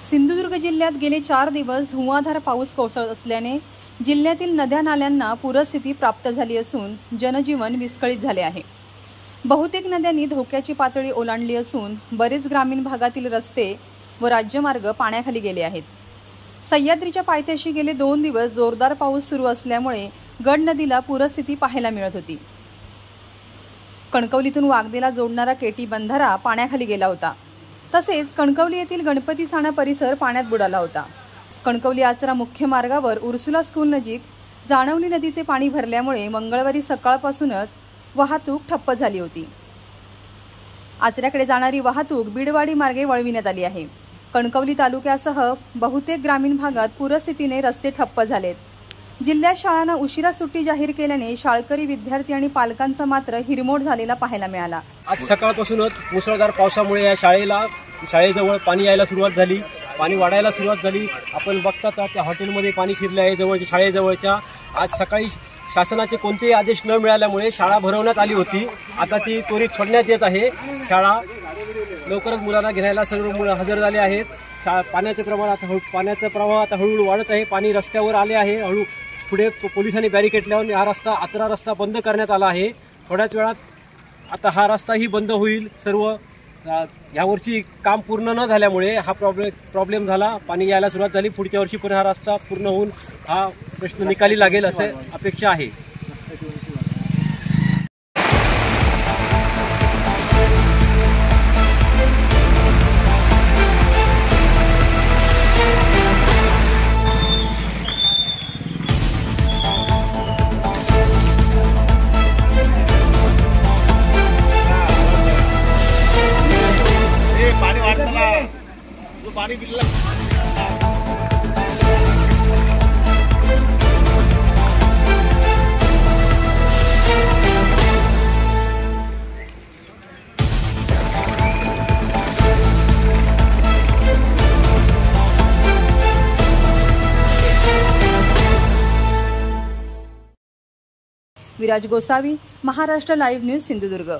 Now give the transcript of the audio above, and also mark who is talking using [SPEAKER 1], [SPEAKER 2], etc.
[SPEAKER 1] सिंधुदुर्ग जिल्ह्यात गेले 4 दिवस धुवाधार पाऊस कोसळत असल्याने जिल्ह्यातील नद्या नाल्यांना पूरस्थिती प्राप्त झाली असून जनजीवन विस्कळीत झाले आहे। बहुतेक नद्यांनी धोक्याची पातळी ओलांडली असून बरेच ग्रामीण भागातील रस्ते व राज्यमार्ग पाण्याखाली गेले आहेत। सह्याद्रीच्या पायथ्याशी गेले 2 दिवस जोरदार पाऊस सुरू असल्यामुळे गड नदीला पूरस्थिती पाहायला मिळत होती। कणकवलीतून वागदेला जोडणारा केटी बंधारा पाण्याखाली गेला होता। तसेच कणकवली येथील गणपती साणा परिसर पाण्यात बुडाला होता। कणकवली आचरा मुख्य मार्गावर उर्सुला स्कूल नजीक जाणवली नदीचे पाणी भरल्यामुळे मंगळवारी सकाळपासूनच वाहतूक ठप्प झाली होती। आचऱ्याकडे जाणारी वाहतूक बिडवाडी मार्गे वळविण्यात आली आहे। कणकवली तालुक्यासह बहुतेक ग्रामीण भागात पूरस्थितीने रस्ते ठप्प झालेत। जिल्ह्यात शाळांना उशिरा सुट्टी जाहीर केल्याने शाळकरी विद्यार्थी आणि पालकांचा मात्र हिरमोड झालेला पाहायला मिळाला।
[SPEAKER 2] आज सकाळपासूनच मुसळधार पावसामुळे या शाळेजवळ पाणी यायला सुरुवात झाली, पाणी वाढायला सुरुवात झाली। आपण बघता त्या हॉटेलमध्ये पाणी शिरले आहे जवळच्या शाळेजवळच्या। आज सकाळी शासनाचे कोणतेही आदेश न मिळाल्यामुळे शाळा भरवण्यात आली होती। आता ती त्वरित सोडण्यात येत आहे। शाळा लवकरच मुलांना घेण्याला सर्व मुलं हजर झाले आहेत। पाण्याचे प्रमाण आता हळूहळू वाढत आहे। पाणी रस्त्यावर आले आहे। हळू पुढे पोलिसांनी बॅरिकेड लावून हा आचरा रस्ता बंद करण्यात आला आहे। थोड्याच वेळात आता हा रस्ताही बंद होईल। सर्व यावर्षी काम पूर्ण न झाल्यामुळे हा प्रॉब्लेम झाला। पाणी यायला सुरुवात झाली। पुढच्या वर्षी पुन्हा हा रस्ता पूर्ण होऊन हा प्रश्न निकाली लागेल असे अपेक्षा आहे। पानी बिल्ला
[SPEAKER 1] विराज गोसावी, महाराष्ट्र लाईव्ह न्यूज, सिंधुदुर्ग।